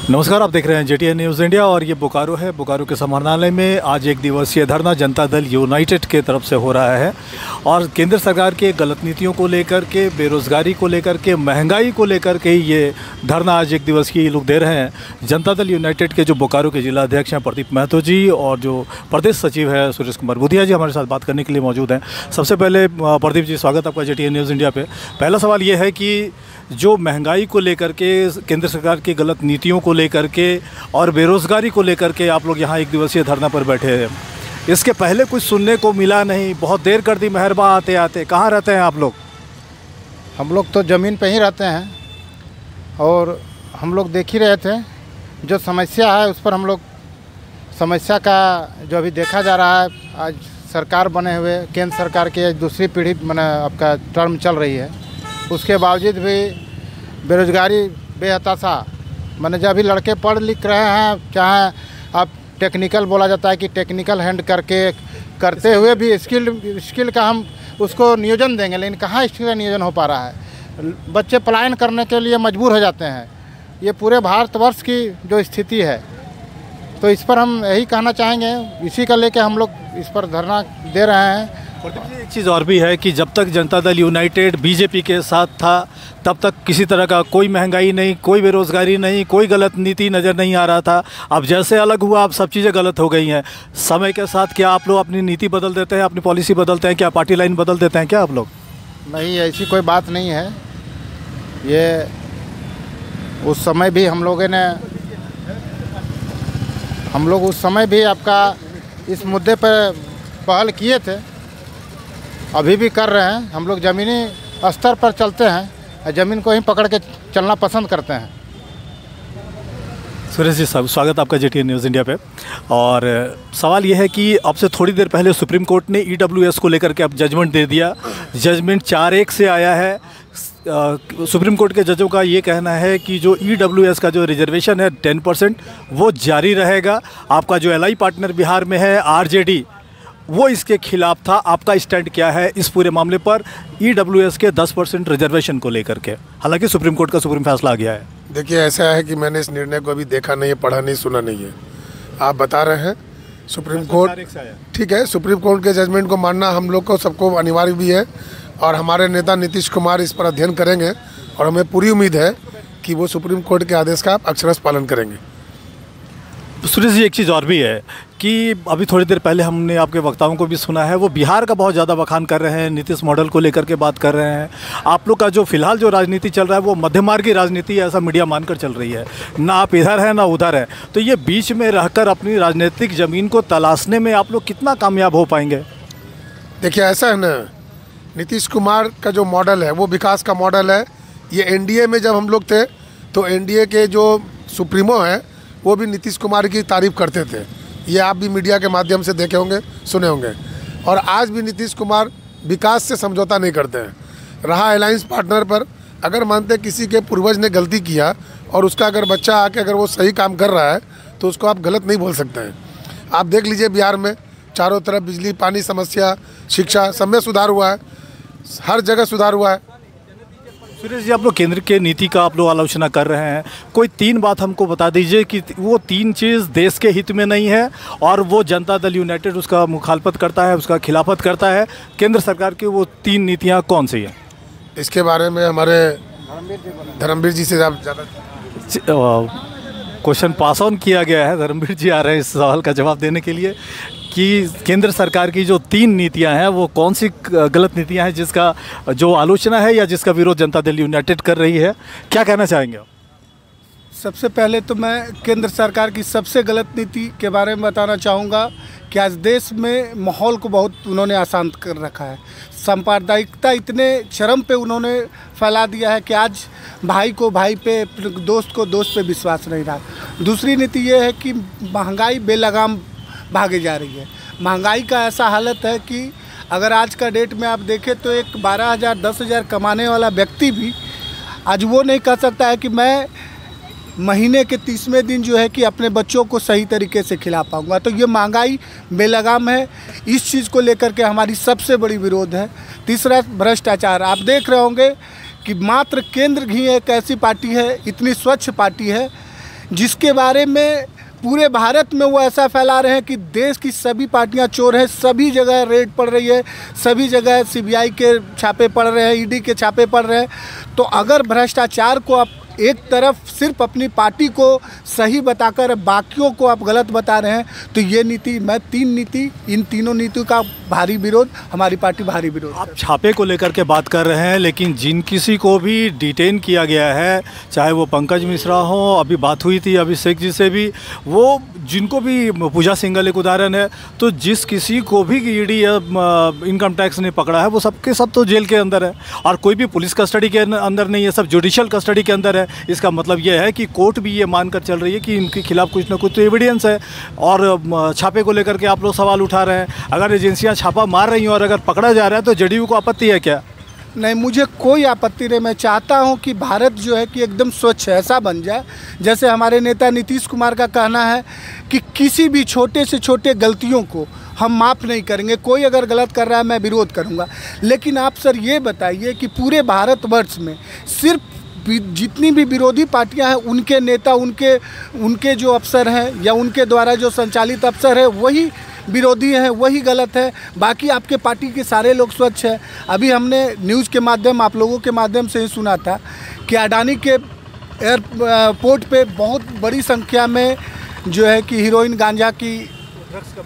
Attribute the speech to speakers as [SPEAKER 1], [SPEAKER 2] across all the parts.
[SPEAKER 1] नमस्कार, आप देख रहे हैं जेटीएन न्यूज़ इंडिया और ये बोकारो है। बोकारो के समाहरणालय में आज एक दिवसीय धरना जनता दल यूनाइटेड के तरफ से हो रहा है और केंद्र सरकार के गलत नीतियों को लेकर के, बेरोज़गारी को लेकर के, महंगाई को लेकर के ये धरना आज एक दिवसीय लोग दे रहे हैं। जनता दल यूनाइटेड के जो बोकारो के जिला अध्यक्ष हैं प्रदीप महतो जी और जो प्रदेश सचिव है सुरेश कुमार बुधिया जी हमारे साथ बात करने के लिए मौजूद हैं। सबसे पहले प्रदीप जी, स्वागत आपका जेटीएन न्यूज़ इंडिया पे। पहला सवाल ये है कि जो महंगाई को लेकर के, केंद्र सरकार की गलत नीतियों को लेकर के और बेरोज़गारी को लेकर के आप लोग यहाँ एक दिवसीय धरना पर बैठे हैं। इसके पहले कुछ सुनने को मिला नहीं, बहुत देर कर दी मेहरबा आते आते। कहाँ रहते हैं आप लोग?
[SPEAKER 2] हम लोग तो ज़मीन पे ही रहते हैं और हम लोग देख ही रहे थे जो समस्या है उस पर हम लोग समस्या का जो अभी देखा जा रहा है। आज सरकार बने हुए केंद्र सरकार की दूसरी पीढ़ी मैंने आपका टर्म चल रही है, उसके बावजूद भी बेरोज़गारी बेहताशा मैंने जब भी लड़के पढ़ लिख रहे हैं, चाहे आप टेक्निकल बोला जाता है कि टेक्निकल हैंड करके करते हुए भी स्किल का हम उसको नियोजन देंगे, लेकिन कहाँ स्किल का नियोजन हो पा रहा है। बच्चे पलायन करने के लिए मजबूर हो जाते हैं। ये पूरे भारतवर्ष की जो स्थिति है, तो इस पर हम यही कहना चाहेंगे, इसी का लेके हम लोग इस पर धरना दे रहे हैं।
[SPEAKER 1] एक चीज़ और भी है कि जब तक जनता दल यूनाइटेड बीजेपी के साथ था तब तक किसी तरह का कोई महंगाई नहीं, कोई बेरोज़गारी नहीं, कोई गलत नीति नज़र नहीं आ रहा था। अब जैसे अलग हुआ अब सब चीज़ें गलत हो गई हैं। समय के साथ क्या आप लोग अपनी नीति बदल देते हैं, अपनी पॉलिसी बदलते हैं, क्या पार्टी लाइन बदल देते हैं क्या आप लोग?
[SPEAKER 2] नहीं, ऐसी कोई बात नहीं है। ये उस समय भी हम लोग उस समय भी आपका इस मुद्दे पर पहल किए थे, अभी भी कर रहे हैं। हम लोग ज़मीनी स्तर पर चलते हैं, ज़मीन को ही पकड़ के चलना पसंद करते हैं।
[SPEAKER 1] सुरेश जी, स्वागत आपका जेटीएन न्यूज़ इंडिया पे। और सवाल यह है कि अब से थोड़ी देर पहले सुप्रीम कोर्ट ने ईडब्ल्यूएस को लेकर के अब जजमेंट दे दिया। जजमेंट 4-1 से आया है। सुप्रीम कोर्ट के जजों का ये कहना है कि जो ईडब्ल्यूएस का जो रिजर्वेशन है 10% वो जारी रहेगा। आपका जो एलआई पार्टनर बिहार में है आरजेडी, वो इसके खिलाफ था। आपका स्टैंड क्या है इस पूरे मामले पर ईडब्ल्यूएस के 10% रिजर्वेशन को लेकर के? हालांकि सुप्रीम कोर्ट का सुप्रीम फैसला आ गया है।
[SPEAKER 3] देखिए, ऐसा है कि मैंने इस निर्णय को अभी देखा नहीं है, पढ़ा नहीं, सुना नहीं है। आप बता रहे हैं सुप्रीम कोर्ट, ठीक है, सुप्रीम कोर्ट के जजमेंट को मानना हम लोग को सबको अनिवार्य भी है और हमारे नेता नीतीश कुमार इस पर अध्ययन करेंगे और हमें पूरी उम्मीद है कि वो सुप्रीम कोर्ट के आदेश का अक्षरशः पालन करेंगे।
[SPEAKER 1] सुरेश जी, एक चीज़ और भी है कि अभी थोड़ी देर पहले हमने आपके वक्ताओं को भी सुना है, वो बिहार का बहुत ज़्यादा बखान कर रहे हैं, नीतीश मॉडल को लेकर के बात कर रहे हैं। आप लोग का जो फिलहाल जो राजनीति चल रहा है वो मध्यमार्गी राजनीति ऐसा मीडिया मानकर चल रही है, ना आप इधर हैं ना उधर हैं। तो ये बीच में रहकर अपनी राजनीतिक ज़मीन को तलाशने में आप लोग कितना कामयाब हो पाएंगे?
[SPEAKER 3] देखिए, ऐसा है ना, नीतीश कुमार का जो मॉडल है वो विकास का मॉडल है। ये एनडीए में जब हम लोग थे तो एनडीए के जो सुप्रीमो हैं वो भी नीतीश कुमार की तारीफ़ करते थे। ये आप भी मीडिया के माध्यम से देखे होंगे, सुने होंगे। और आज भी नीतीश कुमार विकास से समझौता नहीं करते हैं। रहा अलायंस पार्टनर पर, अगर मानते किसी के पूर्वज ने गलती किया और उसका अगर बच्चा आके अगर वो सही काम कर रहा है तो उसको आप गलत नहीं बोल सकते हैं। आप देख लीजिए, बिहार में चारों तरफ बिजली, पानी समस्या, शिक्षा, सब में सुधार हुआ है, हर जगह सुधार हुआ है।
[SPEAKER 1] सुरेश जी, आप लोग केंद्र के नीति का आप लोग आलोचना कर रहे हैं, कोई 3 बात हमको बता दीजिए कि वो 3 चीज़ देश के हित में नहीं है और वो जनता दल यूनाइटेड उसका मुखालफत करता है, उसका खिलाफत करता है। केंद्र सरकार की वो 3 नीतियाँ कौन सी हैं?
[SPEAKER 3] इसके बारे में हमारे धर्मवीर जी से ज़्यादा
[SPEAKER 1] क्वेश्चन पास ऑन किया गया है। धर्मवीर जी आ रहे हैं इस सवाल का जवाब देने के लिए कि केंद्र सरकार की जो 3 नीतियां हैं वो कौन सी गलत नीतियां हैं जिसका जो आलोचना है या जिसका विरोध जनता दल यूनाइटेड कर रही है, क्या कहना चाहेंगे आप?
[SPEAKER 4] सबसे पहले तो मैं केंद्र सरकार की सबसे गलत नीति के बारे में बताना चाहूँगा कि आज देश में माहौल को बहुत उन्होंने अशांत कर रखा है। सांप्रदायिकता इतने चरम पे उन्होंने फैला दिया है कि आज भाई को भाई पे, दोस्त को दोस्त पे विश्वास नहीं रहा। दूसरी नीति ये है कि महंगाई बेलगाम भागे जा रही है। महंगाई का ऐसा हालत है कि अगर आज का डेट में आप देखें तो एक 12,000 10,000 कमाने वाला व्यक्ति भी आज वो नहीं कह सकता है कि मैं महीने के 30वें दिन जो है कि अपने बच्चों को सही तरीके से खिला पाऊंगा। तो ये महंगाई बेलगाम है, इस चीज़ को लेकर के हमारी सबसे बड़ी विरोध है। तीसरा, भ्रष्टाचार। आप देख रहे होंगे कि मात्र केंद्र ही एक ऐसी पार्टी है, इतनी स्वच्छ पार्टी है जिसके बारे में पूरे भारत में वो ऐसा फैला रहे हैं कि देश की सभी पार्टियां चोर हैं, सभी जगह रेड पड़ रही है, सभी जगह सीबीआई के छापे पड़ रहे हैं, ईडी के छापे पड़ रहे हैं। तो अगर भ्रष्टाचार को आप एक तरफ सिर्फ अपनी पार्टी को सही बताकर बाकियों को आप गलत बता रहे हैं, तो ये नीति, मैं इन तीनों नीतियों का भारी विरोध, हमारी पार्टी भारी विरोध।
[SPEAKER 1] आप छापे को लेकर के बात कर रहे हैं, लेकिन जिन किसी को भी डिटेन किया गया है, चाहे वो पंकज मिश्रा हो, अभी बात हुई थी अभिषेक जी से भी, वो जिनको भी, पूजा सिंघल एक उदाहरण है, तो जिस किसी को भी ईडी या इनकम टैक्स ने पकड़ा है वो सबके सब तो जेल के अंदर है, और कोई भी पुलिस कस्टडी के अंदर नहीं है, सब जुडिशियल कस्टडी के अंदर है। इसका मतलब यह है कि कोर्ट भी ये मानकर चल रही है कि इनके खिलाफ कुछ ना कुछ तो एविडेंस है। और छापे को लेकर के आप लोग सवाल उठा रहे हैं, अगर एजेंसियां छापा मार रही हैं और अगर पकड़ा जा रहा है तो जेडीयू को आपत्ति है क्या?
[SPEAKER 4] नहीं, मुझे कोई आपत्ति नहीं। मैं चाहता हूं कि भारत जो है कि एकदम स्वच्छ ऐसा बन जाए, जैसे हमारे नेता नीतीश कुमार का कहना है कि किसी भी छोटे से छोटे गलतियों को हम माफ़ नहीं करेंगे। कोई अगर गलत कर रहा है मैं विरोध करूंगा। लेकिन आप सर ये बताइए कि पूरे भारतवर्ष में सिर्फ जितनी भी विरोधी पार्टियां हैं, उनके नेता, उनके जो अफसर हैं या उनके द्वारा जो संचालित अफसर है वही विरोधी हैं, वही गलत है। बाकी आपके पार्टी के सारे लोग स्वच्छ हैं। अभी हमने न्यूज़ के माध्यम, आप लोगों के माध्यम से ही सुना था कि अडानी के एयरपोर्ट पे बहुत बड़ी संख्या में जो है कि हीरोइन, गांजा की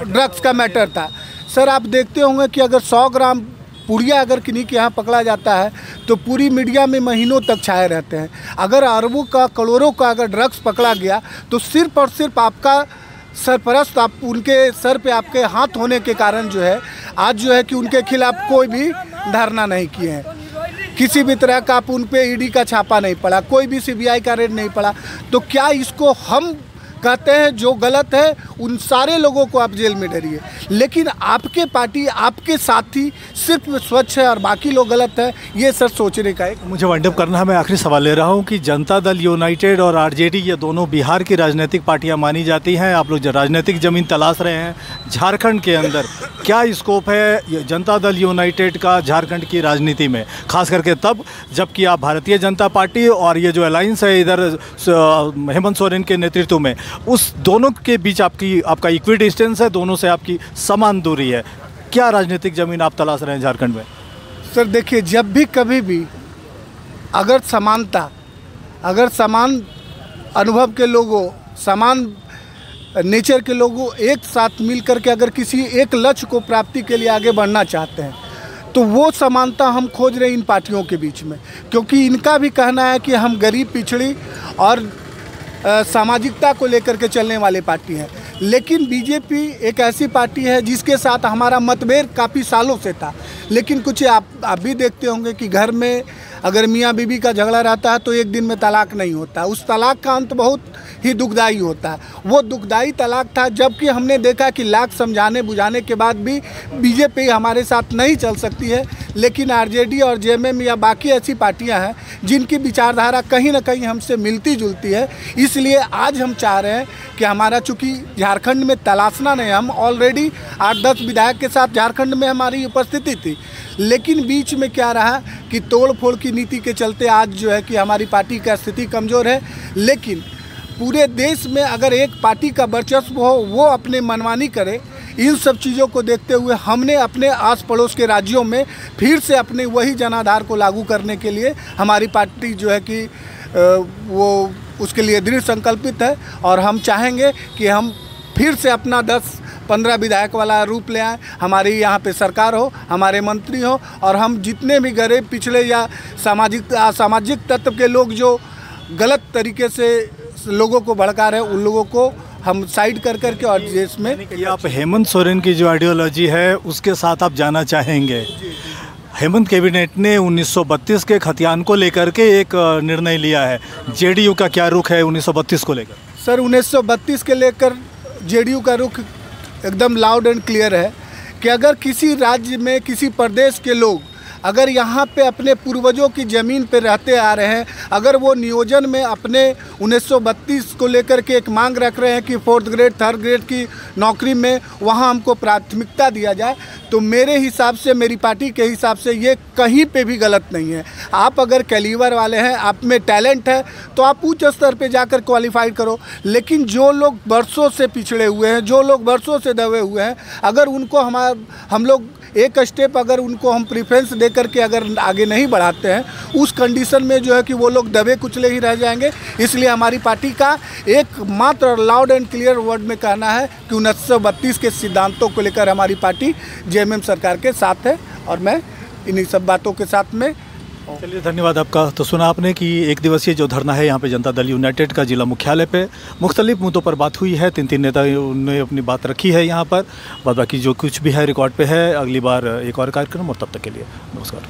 [SPEAKER 4] ड्रग्स का मैटर था। सर आप देखते होंगे कि अगर 100 ग्राम पुड़िया अगर किन्हीं के यहाँ पकड़ा जाता है तो पूरी मीडिया में महीनों तक छाए रहते हैं। अगर अरबों का, करोड़ों का अगर ड्रग्स पकड़ा गया तो सिर्फ और सिर्फ आपका सरपरस्त, आप उनके सर पे आपके हाथ होने के कारण जो है आज जो है कि उनके खिलाफ कोई भी धरना नहीं किए हैं। किसी भी तरह का आप उन पे ईडी का छापा नहीं पड़ा, कोई भी सीबीआई का रेड नहीं पड़ा। तो क्या इसको हम कहते हैं जो गलत है उन सारे लोगों को आप जेल में डरिए, लेकिन आपके पार्टी, आपके साथी सिर्फ स्वच्छ है और बाकी लोग गलत है, ये सर सोचने का एक।
[SPEAKER 1] मुझे वाइंड अप करना है। मैं आखिरी सवाल ले रहा हूं कि जनता दल यूनाइटेड और आरजेडी, ये दोनों बिहार की राजनीतिक पार्टियां मानी जाती हैं। आप लोग राजनीतिक ज़मीन तलाश रहे हैं झारखंड के अंदर, क्या स्कोप है जनता दल यूनाइटेड का झारखंड की राजनीति में, खास करके तब जबकि आप भारतीय जनता पार्टी और ये जो अलायंस है इधर हेमंत सोरेन के नेतृत्व में, उस दोनों के बीच आपका इक्वी डिस्टेंस है, दोनों से आपकी समान दूरी है, क्या राजनीतिक ज़मीन आप तलाश रहे हैं झारखंड में?
[SPEAKER 4] सर देखिए, जब भी कभी भी अगर समान अनुभव के लोगों, समान नेचर के लोगों एक साथ मिल कर के अगर किसी एक लक्ष्य को प्राप्ति के लिए आगे बढ़ना चाहते हैं तो वो समानता हम खोज रहे हैं इन पार्टियों के बीच में, क्योंकि इनका भी कहना है कि हम गरीब, पिछड़ी और सामाजिकता को लेकर के चलने वाली पार्टी है। लेकिन बीजेपी एक ऐसी पार्टी है जिसके साथ हमारा मतभेद काफ़ी सालों से था। लेकिन कुछ आप भी देखते होंगे कि घर में अगर मियाँ बीवी का झगड़ा रहता है तो एक दिन में तलाक नहीं होता, उस तलाक का अंत बहुत ही दुखदाई होता है। वो दुखदाई तलाक था, जबकि हमने देखा कि लाख समझाने बुझाने के बाद भी बीजेपी हमारे साथ नहीं चल सकती है। लेकिन आरजेडी और जेएमएम या बाकी ऐसी पार्टियां हैं जिनकी विचारधारा कहीं ना कहीं हमसे मिलती जुलती है। इसलिए आज हम चाह रहे हैं कि हमारा, चूँकि झारखंड में तलाशना नहीं, हम ऑलरेडी 8-10 विधायक के साथ झारखंड में हमारी उपस्थिति थी, लेकिन बीच में क्या रहा कि तोड़ फोड़ की नीति के चलते आज जो है कि हमारी पार्टी का स्थिति कमज़ोर है। लेकिन पूरे देश में अगर एक पार्टी का वर्चस्व हो, वो अपने मनमानी करे, इन सब चीज़ों को देखते हुए हमने अपने आस पड़ोस के राज्यों में फिर से अपने वही जनाधार को लागू करने के लिए हमारी पार्टी जो है कि वो उसके लिए दृढ़ संकल्पित है। और हम चाहेंगे कि हम फिर से अपना 10-15 विधायक वाला रूप ले आए, हमारी यहाँ पे सरकार हो, हमारे मंत्री हो, और हम जितने भी गरीब, पिछड़े या सामाजिक तत्व के लोग जो गलत तरीके से लोगों को भड़का रहे हैं, उन लोगों को हम साइड कर करके और देश में।
[SPEAKER 1] ये आप हेमंत सोरेन की जो आइडियोलॉजी है उसके साथ आप जाना चाहेंगे। हेमंत कैबिनेट ने 1932 के खतियान को लेकर के एक निर्णय लिया है, जेडीयू का क्या रुख है 1932 को लेकर?
[SPEAKER 4] सर 1932 के लेकर जेडीयू का रुख एकदम लाउड एंड क्लियर है कि अगर किसी राज्य में, किसी प्रदेश के लोग अगर यहाँ पे अपने पूर्वजों की ज़मीन पे रहते आ रहे हैं, अगर वो नियोजन में अपने 1932 को लेकर के एक मांग रख रहे हैं कि 4th ग्रेड 3rd ग्रेड की नौकरी में वहाँ हमको प्राथमिकता दिया जाए, तो मेरे हिसाब से, मेरी पार्टी के हिसाब से ये कहीं पे भी गलत नहीं है। आप अगर कैलिबर वाले हैं, आप में टैलेंट है, तो आप उच्च स्तर पे जाकर क्वालिफाई करो। लेकिन जो लोग बरसों से पिछड़े हुए हैं, जो लोग बरसों से दबे हुए हैं, अगर उनको हम लोग एक स्टेप अगर उनको हम प्रेफरेंस दे करके अगर आगे नहीं बढ़ाते हैं, उस कंडीशन में जो है कि वो लोग दबे कुचले ही रह जाएंगे। इसलिए हमारी पार्टी का एकमात्र लाउड एंड क्लियर वर्ड में कहना है कि 1932 के सिद्धांतों को लेकर हमारी पार्टी जेएमएम सरकार के साथ है, और मैं इन्हीं सब बातों के साथ में।
[SPEAKER 1] चलिए, धन्यवाद आपका। तो सुना आपने कि एक दिवसीय जो धरना है यहाँ पे जनता दल यूनाइटेड का जिला मुख्यालय पे मुख्तलिफ मुद्दों पर बात हुई है। तीन नेताओं ने अपनी बात रखी है यहाँ पर। बाद बाकी जो कुछ भी है रिकॉर्ड पे है। अगली बार एक और कार्यक्रम, और तब तक के लिए नमस्कार।